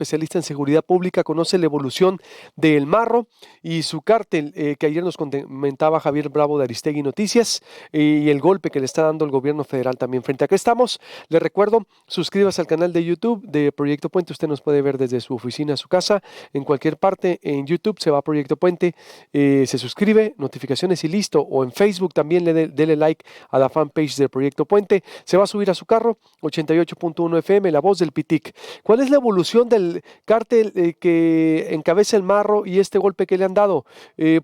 especialista en seguridad pública, conoce la evolución del Marro y su cártel, que ayer nos comentaba Javier Bravo de Aristegui Noticias, y el golpe que le está dando el gobierno federal también frente a qué estamos. Le recuerdo, suscríbase al canal de YouTube de Proyecto Puente. Usted nos puede ver desde su oficina a su casa, en cualquier parte. En YouTube se va a Proyecto Puente, se suscribe, notificaciones y listo. O en Facebook también dele like a la fanpage del Proyecto Puente. Se va a subir a su carro, 88.1 FM, La Voz del Pitic. ¿Cuál es la evolución del cártel que encabeza el Marro y este golpe que le han dado?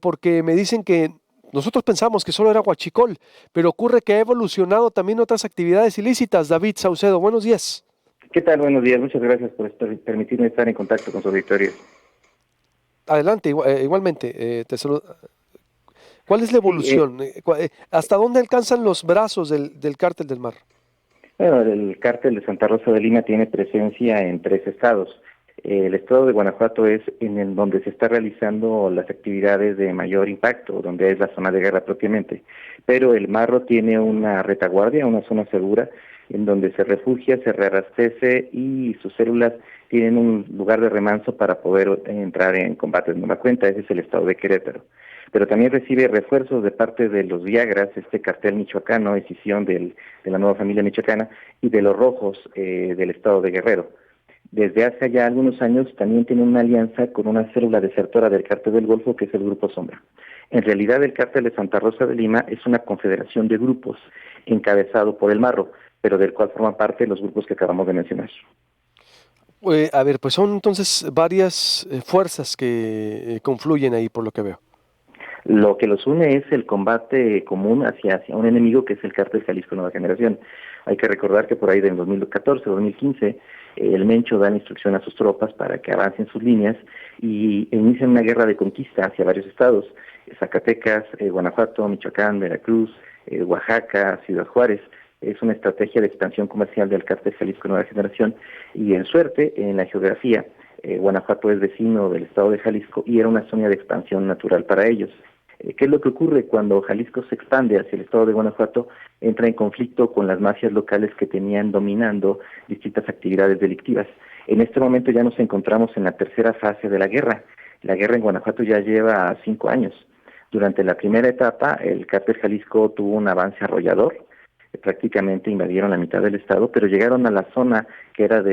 Porque me dicen que nosotros pensamos que solo era huachicol, pero ocurre que ha evolucionado también otras actividades ilícitas. David Saucedo, buenos días. ¿Qué tal? Buenos días. Muchas gracias por permitirme estar en contacto con su auditorio. Adelante, igualmente, te saludo. ¿Cuál es la Sí, evolución? ¿Hasta dónde alcanzan los brazos del cártel del Mar? bueno, el cártel de Santa Rosa de Lima tiene presencia en 3 estados. El estado de Guanajuato es en el donde se está realizando las actividades de mayor impacto, donde es la zona de guerra propiamente. Pero el Marro tiene una retaguardia, una zona segura, en donde se refugia, se reabastece y sus células tienen un lugar de remanso para poder entrar en combate de nueva cuenta. Ese es el estado de Querétaro. Pero también recibe refuerzos de parte de los Viagras, este cartel michoacano, escisión de la nueva familia michoacana, y de los Rojos del estado de Guerrero. Desde hace ya algunos años también tiene una alianza con una célula desertora del Cártel del Golfo, que es el Grupo Sombra. En realidad el Cártel de Santa Rosa de Lima es una confederación de grupos encabezado por el Marro, pero del cual forman parte los grupos que acabamos de mencionar. A ver, pues son entonces varias fuerzas que confluyen ahí por lo que veo. Lo que los une es el combate común hacia un enemigo que es el Cártel Jalisco Nueva Generación. Hay que recordar que por ahí del 2014, 2015, el Mencho da la instrucción a sus tropas para que avancen sus líneas y inician una guerra de conquista hacia varios estados: Zacatecas, Guanajuato, Michoacán, Veracruz, Oaxaca, Ciudad Juárez. Es una estrategia de expansión comercial del Cártel Jalisco Nueva Generación y en suerte, en la geografía, Guanajuato es vecino del estado de Jalisco y era una zona de expansión natural para ellos. ¿Qué es lo que ocurre cuando Jalisco se expande hacia el estado de Guanajuato? Entra en conflicto con las mafias locales que tenían dominando distintas actividades delictivas. En este momento ya nos encontramos en la tercera fase de la guerra. La guerra en Guanajuato ya lleva 5 años. Durante la primera etapa, el cártel Jalisco tuvo un avance arrollador. Prácticamente invadieron la mitad del estado, pero llegaron a la zona que era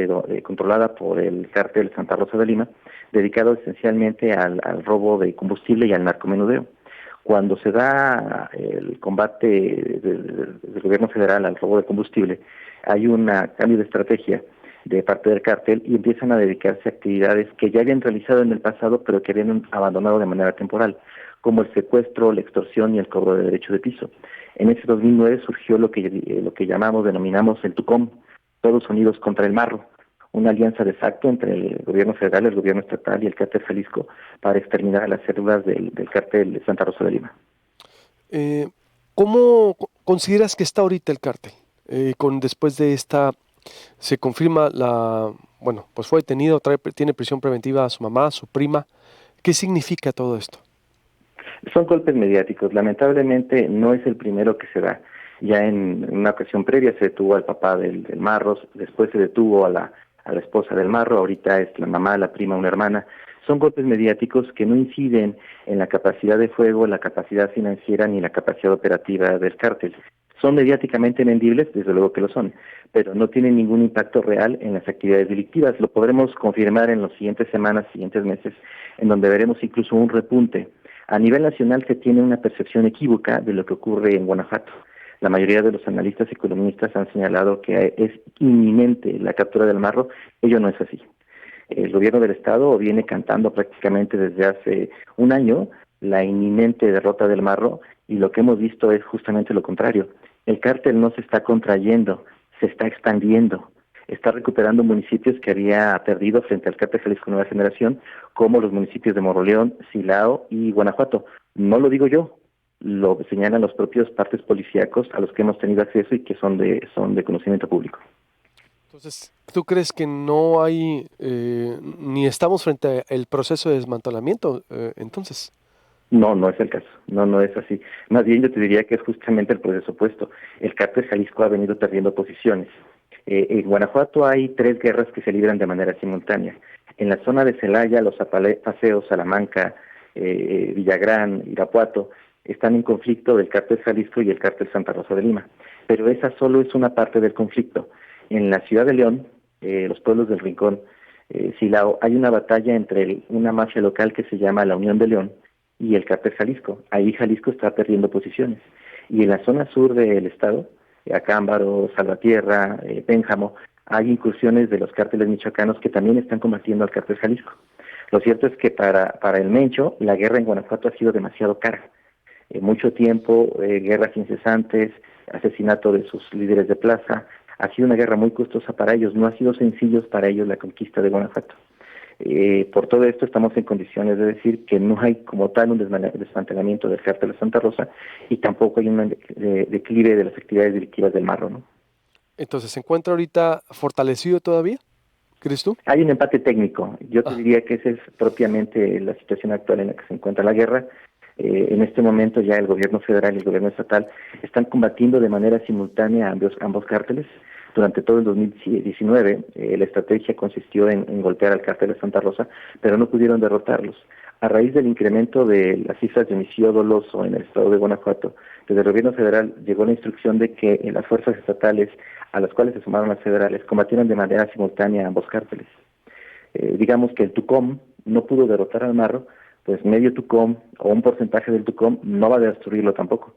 controlada por el cártel Santa Rosa de Lima, dedicado esencialmente al robo de combustible y al narcomenudeo. Cuando se da el combate del gobierno federal al robo de combustible, hay un cambio de estrategia de parte del cártel y empiezan a dedicarse a actividades que ya habían realizado en el pasado, pero que habían abandonado de manera temporal, como el secuestro, la extorsión y el cobro de derecho de piso. En ese 2009 surgió lo que denominamos el TUCOM, Todos Unidos contra el Marro, una alianza de facto entre el gobierno federal, el gobierno estatal y el cártel Jalisco para exterminar a las células del cártel de Santa Rosa de Lima. ¿Cómo consideras que está ahorita el cártel? Después de esta, se confirma bueno, pues fue detenido, tiene prisión preventiva a su mamá, a su prima. ¿Qué significa todo esto? Son golpes mediáticos. Lamentablemente no es el primero que se da. Ya en una ocasión previa se detuvo al papá del Marro, después se detuvo a la esposa del Marro, ahorita es la mamá, la prima, una hermana. Son golpes mediáticos que no inciden en la capacidad de fuego, la capacidad financiera ni la capacidad operativa del cártel. Son mediáticamente vendibles, desde luego que lo son, pero no tienen ningún impacto real en las actividades delictivas. Lo podremos confirmar en las siguientes semanas, siguientes meses, en donde veremos incluso un repunte. A nivel nacional se tiene una percepción equívoca de lo que ocurre en Guanajuato. La mayoría de los analistas y economistas han señalado que es inminente la captura del Marro. Ello no es así. El gobierno del estado viene cantando prácticamente desde hace un año la inminente derrota del Marro y lo que hemos visto es justamente lo contrario. El cártel no se está contrayendo, se está expandiendo. Está recuperando municipios que había perdido frente al cártel Jalisco Nueva Generación, como los municipios de Moroleón, Silao y Guanajuato. No lo digo yo, lo señalan los propios partes policíacos a los que hemos tenido acceso y que son de conocimiento público. Entonces, ¿tú crees que no hay, ni estamos frente al proceso de desmantelamiento, entonces? No, no es el caso. No, no es así. Más bien yo te diría que es justamente el proceso opuesto. El cártel Jalisco ha venido perdiendo posiciones. En Guanajuato hay 3 guerras que se libran de manera simultánea. En la zona de Celaya, los paseos, Salamanca, Villagrán, Irapuato, están en conflicto del cártel Jalisco y el cártel Santa Rosa de Lima. Pero esa solo es una parte del conflicto. En la ciudad de León, los pueblos del Rincón, hay una batalla entre una mafia local que se llama la Unión de León y el cártel Jalisco. Ahí Jalisco está perdiendo posiciones. Y en la zona sur del estado, Acámbaro, Salvatierra, Pénjamo, hay incursiones de los cárteles michoacanos que también están combatiendo al cártel Jalisco. Lo cierto es que para el Mencho, la guerra en Guanajuato ha sido demasiado cara. Mucho tiempo, guerras incesantes, asesinato de sus líderes de plaza. Ha sido una guerra muy costosa para ellos. No ha sido sencillo para ellos la conquista de Guanajuato. Por todo esto estamos en condiciones de decir que no hay como tal un desmantelamiento del cártel de Santa Rosa y tampoco hay un declive de las actividades delictivas del Marro, ¿no? Entonces, ¿se encuentra ahorita fortalecido todavía? ¿Crees tú? Hay un empate técnico. Yo te diría que esa es propiamente la situación actual en la que se encuentra la guerra. En este momento ya el gobierno federal y el gobierno estatal están combatiendo de manera simultánea ambos cárteles. Durante todo el 2019 la estrategia consistió en golpear al cártel de Santa Rosa, pero no pudieron derrotarlos. A raíz del incremento de las cifras de homicidio doloso en el estado de Guanajuato, desde el gobierno federal llegó la instrucción de que las fuerzas estatales, a las cuales se sumaron las federales, combatieran de manera simultánea a ambos cárteles. Digamos que el TUCOM no pudo derrotar al Marro, pues medio TUCOM o un porcentaje del TUCOM no va a destruirlo tampoco.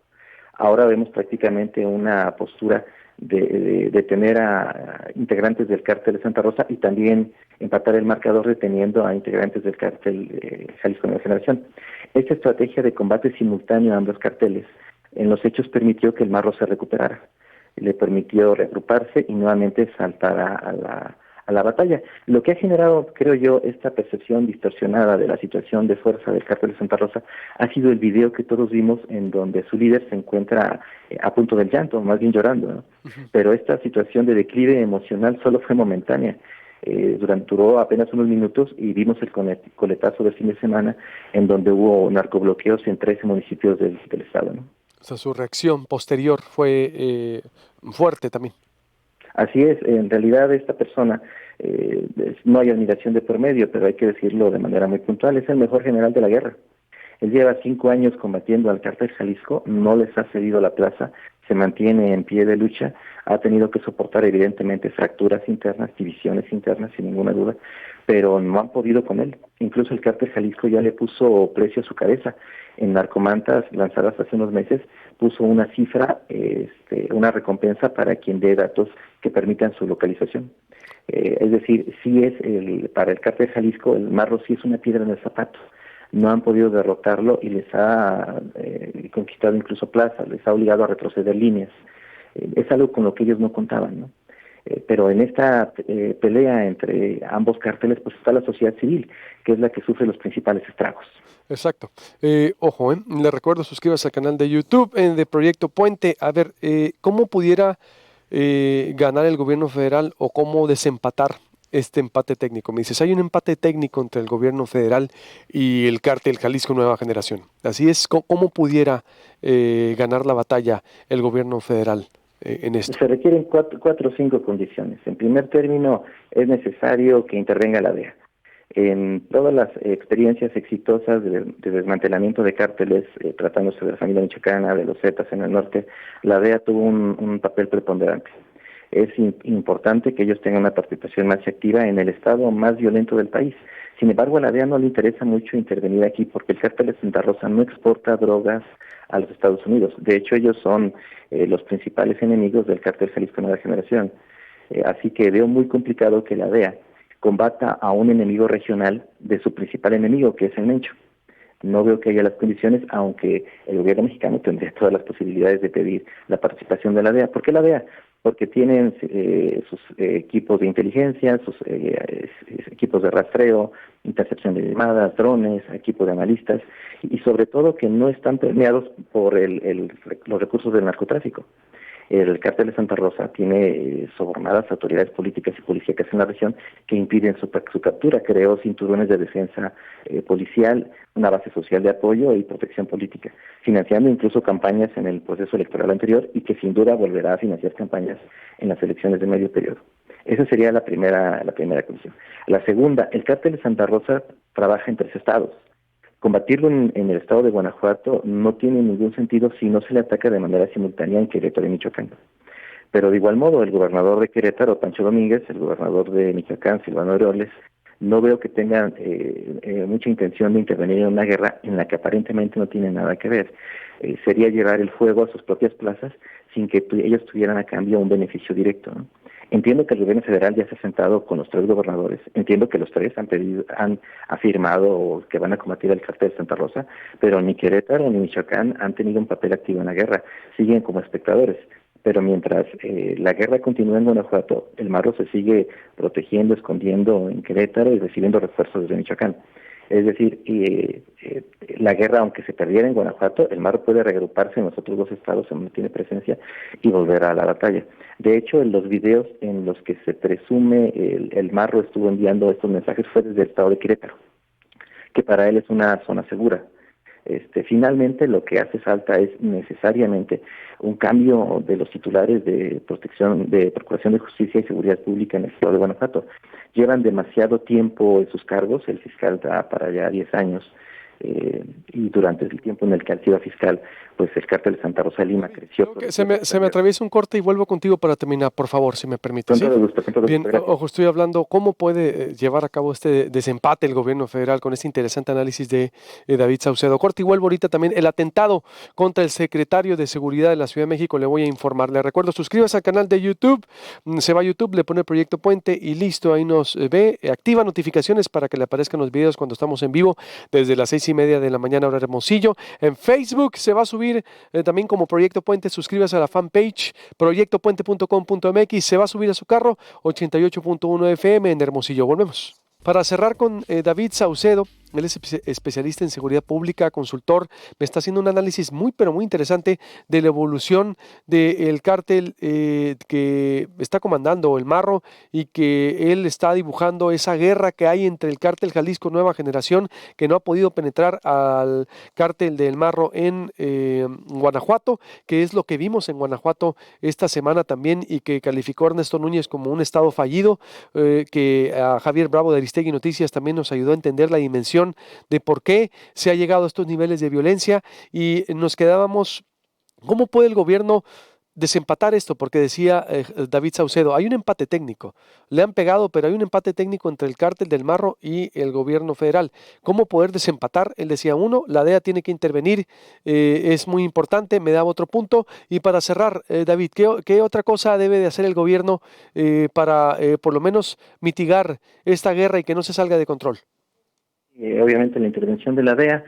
Ahora vemos prácticamente una postura de tener a integrantes del cártel de Santa Rosa y también empatar el marcador deteniendo a integrantes del cártel Jalisco Nueva Generación. Esta estrategia de combate simultáneo a ambos carteles en los hechos permitió que el Marro se recuperara, le permitió reagruparse y nuevamente saltar a la batalla. Lo que ha generado, creo yo, esta percepción distorsionada de la situación de fuerza del cártel de Santa Rosa ha sido el video que todos vimos en donde su líder se encuentra a punto del llanto, más bien llorando, ¿no? Uh-huh. Pero esta situación de declive emocional solo fue momentánea. Duró apenas unos minutos y vimos el coletazo del fin de semana en donde hubo narcobloqueos en 13 municipios del estado, ¿no? O sea, su reacción posterior fue fuerte también. Así es, en realidad esta persona, no hay admiración de por medio, pero hay que decirlo de manera muy puntual, es el mejor general de la guerra. Él lleva 5 años combatiendo al cártel Jalisco, no les ha cedido la plaza, se mantiene en pie de lucha, ha tenido que soportar evidentemente fracturas internas, divisiones internas, sin ninguna duda, pero no han podido con él. Incluso el cártel Jalisco ya le puso precio a su cabeza. En Narcomantas, lanzadas hace unos meses, puso una cifra, una recompensa para quien dé datos que permitan su localización. Es decir, sí es para el cártel Jalisco, el Marro sí es una piedra en el zapato. No han podido derrotarlo y les ha conquistado incluso plazas, les ha obligado a retroceder líneas. Es algo con lo que ellos no contaban, ¿no? Pero en esta pelea entre ambos cárteles pues está la sociedad civil, que es la que sufre los principales estragos. Exacto. Ojo, le recuerdo, suscríbase al canal de YouTube de Proyecto Puente. A ver, ¿cómo pudiera ganar el gobierno federal o cómo desempatar este empate técnico? Me dices, hay un empate técnico entre el gobierno federal y el cártel Jalisco Nueva Generación. Así es, ¿cómo pudiera ganar la batalla el gobierno federal en esto? Se requieren cuatro o cinco condiciones. En primer término, es necesario que intervenga la DEA. En todas las experiencias exitosas de desmantelamiento de cárteles, tratándose de la familia michoacana, de los Zetas en el norte, la DEA tuvo un papel preponderante. Es importante que ellos tengan una participación más activa en el estado más violento del país. Sin embargo, a la DEA no le interesa mucho intervenir aquí porque el cártel de Santa Rosa no exporta drogas a los Estados Unidos. De hecho, ellos son los principales enemigos del cártel Jalisco Nueva Generación. Así que veo muy complicado que la DEA combata a un enemigo regional de su principal enemigo, que es el Mencho. No veo que haya las condiciones, aunque el gobierno mexicano tendría todas las posibilidades de pedir la participación de la DEA. ¿Por qué la DEA? Porque tienen sus equipos de inteligencia, sus equipos de rastreo, intercepción de llamadas, drones, equipos de analistas, y sobre todo que no están permeados por los recursos del narcotráfico. El cártel de Santa Rosa tiene sobornadas autoridades políticas y policíacas en la región que impiden su captura. Creó cinturones de defensa policial, una base social de apoyo y protección política, financiando incluso campañas en el proceso electoral anterior y que sin duda volverá a financiar campañas en las elecciones de medio periodo. Esa sería la primera condición. La segunda, el cártel de Santa Rosa trabaja en 3 estados. Combatirlo en el estado de Guanajuato no tiene ningún sentido si no se le ataca de manera simultánea en Querétaro y Michoacán. Pero de igual modo, el gobernador de Querétaro, Pancho Domínguez, el gobernador de Michoacán, Silvano Aureoles, no veo que tengan mucha intención de intervenir en una guerra en la que aparentemente no tiene nada que ver. Sería llevar el fuego a sus propias plazas sin que ellos tuvieran a cambio un beneficio directo, ¿no? Entiendo que el gobierno federal ya se ha sentado con los 3 gobernadores, entiendo que los 3 han afirmado que van a combatir el cártel de Santa Rosa, pero ni Querétaro ni Michoacán han tenido un papel activo en la guerra, siguen como espectadores. Pero mientras la guerra continúa en Guanajuato, el Marro se sigue protegiendo, escondiendo en Querétaro y recibiendo refuerzos desde Michoacán. Es decir, la guerra, aunque se perdiera en Guanajuato, el Marro puede reagruparse en los otros 2 estados en donde tiene presencia y volver a la batalla. De hecho, en los videos en los que se presume el Marro estuvo enviando estos mensajes fue desde el estado de Querétaro, que para él es una zona segura. Finalmente, lo que hace falta es necesariamente un cambio de los titulares de Procuración de Justicia y Seguridad Pública en el estado de Guanajuato. Llevan demasiado tiempo en sus cargos, el fiscal da para allá 10 años, y durante el tiempo en el que ha sido fiscal, pues el cártel de Santa Rosa de Lima creció. Se me atraviesa un corte y vuelvo contigo para terminar, por favor, si me permite. Con ¿Sí? todo gusto, con todo Bien, gusto. ojo, estoy hablando cómo puede llevar a cabo este desempate el gobierno federal con este interesante análisis de David Saucedo. Corte y vuelvo ahorita también. El atentado contra el secretario de Seguridad de la Ciudad de México, le voy a informar. Le recuerdo, suscríbase al canal de YouTube, se va a YouTube, le pone Proyecto Puente y listo, ahí nos ve. Activa notificaciones para que le aparezcan los videos cuando estamos en vivo desde las 6:30 de la mañana, hora Hermosillo. En Facebook se va a subir también como Proyecto Puente. Suscríbase a la fanpage proyectopuente.com.mx. Se va a subir a su carro 88.1 FM en Hermosillo. Volvemos. Para cerrar con David Saucedo, él es especialista en seguridad pública, consultor, me está haciendo un análisis muy, pero muy interesante de la evolución del cártel que está comandando el Marro y que él está dibujando esa guerra que hay entre el cártel Jalisco Nueva Generación, que no ha podido penetrar al cártel del Marro en Guanajuato, que es lo que vimos en Guanajuato esta semana también y que calificó Ernesto Núñez como un estado fallido, que a Javier Bravo de Aristegui Noticias también nos ayudó a entender la dimensión de por qué se ha llegado a estos niveles de violencia y nos quedábamos, ¿cómo puede el gobierno desempatar esto? Porque decía David Saucedo, hay un empate técnico, le han pegado, pero hay un empate técnico entre el cártel del Marro y el gobierno federal. ¿Cómo poder desempatar? Él decía, uno, la DEA tiene que intervenir, es muy importante, me daba otro punto. Y para cerrar, David, ¿qué otra cosa debe de hacer el gobierno para por lo menos mitigar esta guerra y que no se salga de control? Obviamente la intervención de la DEA,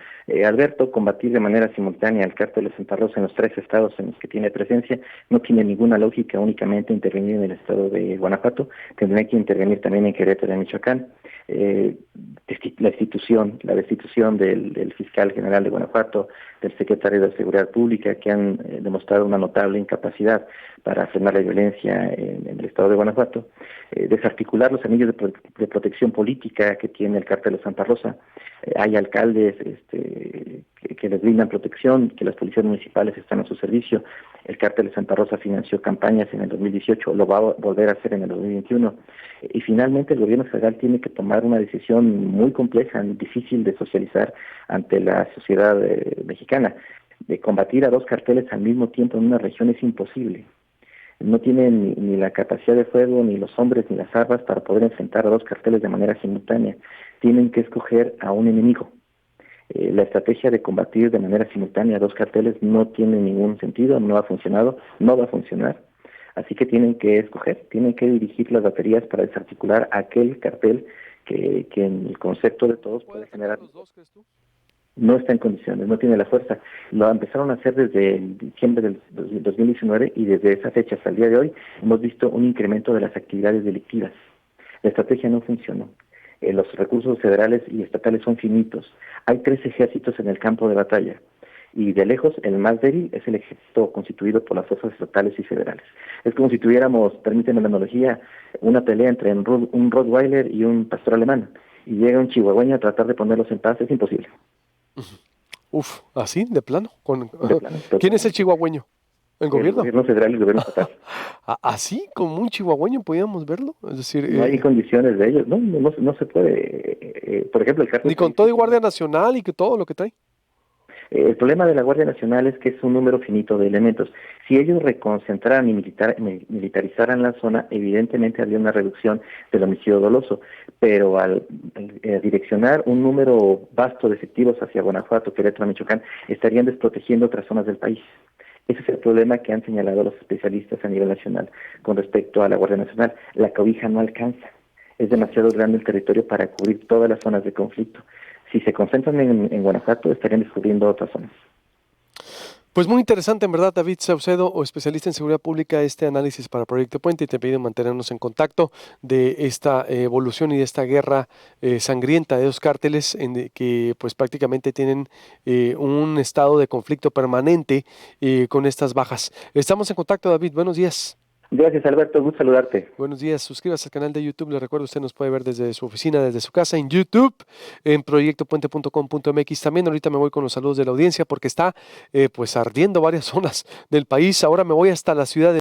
Alberto, combatir de manera simultánea al cártel de Santa Rosa en los 3 estados en los que tiene presencia, no tiene ninguna lógica únicamente intervenir en el estado de Guanajuato, tendría que intervenir también en Querétaro y en Michoacán. La destitución del fiscal general de Guanajuato, del secretario de Seguridad Pública, que han demostrado una notable incapacidad para frenar la violencia en el estado de Guanajuato, desarticular los anillos de protección política que tiene el cártel de Santa Rosa. Hay alcaldes que les brindan protección, que las policías municipales están a su servicio. El cártel de Santa Rosa financió campañas en el 2018, lo va a volver a hacer en el 2021. Y finalmente el gobierno federal tiene que tomar una decisión muy compleja, difícil de socializar ante la sociedad mexicana. De combatir a 2 carteles al mismo tiempo en una región es imposible. No tienen ni la capacidad de fuego, ni los hombres, ni las armas para poder enfrentar a 2 carteles de manera simultánea. Tienen que escoger a un enemigo. La estrategia de combatir de manera simultánea a 2 carteles no tiene ningún sentido, no ha funcionado, no va a funcionar. Así que tienen que escoger, tienen que dirigir las baterías para desarticular aquel cartel que en el concepto de todos puede generar. No está en condiciones, no tiene la fuerza. Lo empezaron a hacer desde diciembre del 2019 y desde esa fecha hasta el día de hoy hemos visto un incremento de las actividades delictivas. La estrategia no funcionó. Los recursos federales y estatales son finitos. Hay 3 ejércitos en el campo de batalla y de lejos el más débil es el ejército constituido por las fuerzas estatales y federales. Es como si tuviéramos, permíteme la analogía, una pelea entre un Rottweiler y un pastor alemán y llega un chihuahueño a tratar de ponerlos en paz. Es imposible. Uf, ¿así? ¿De plano? De plano. ¿Quién es el chihuahueño? ¿El el gobierno? gobierno federal y el gobierno estatal. Así como un chihuahueño podíamos verlo. Es decir, No hay condiciones de ellos, no se puede. Por ejemplo, el cártel ni con todo Jalisco y Guardia Nacional y que todo lo que trae. El problema de la Guardia Nacional es que es un número finito de elementos. Si ellos reconcentraran y militarizaran la zona, evidentemente habría una reducción del homicidio doloso, pero al direccionar un número vasto de efectivos hacia Guanajuato, Querétaro, Michoacán, estarían desprotegiendo otras zonas del país. Ese es el problema que han señalado los especialistas a nivel nacional con respecto a la Guardia Nacional. La cobija no alcanza. Es demasiado grande el territorio para cubrir todas las zonas de conflicto. Si se concentran en Guanajuato, estarían descubriendo otras zonas. Pues muy interesante, en verdad, David Saucedo, o especialista en seguridad pública, este análisis para Proyecto Puente, y te pido mantenernos en contacto de esta evolución y de esta guerra sangrienta de dos cárteles que pues prácticamente tienen un estado de conflicto permanente con estas bajas. Estamos en contacto, David. Buenos días. Gracias, Alberto. Gusto saludarte. Buenos días, suscríbase al canal de YouTube. Le recuerdo, usted nos puede ver desde su oficina, desde su casa en YouTube, en proyectopuente.com.mx. También ahorita me voy con los saludos de la audiencia porque está pues ardiendo varias zonas del país. Ahora me voy hasta la ciudad de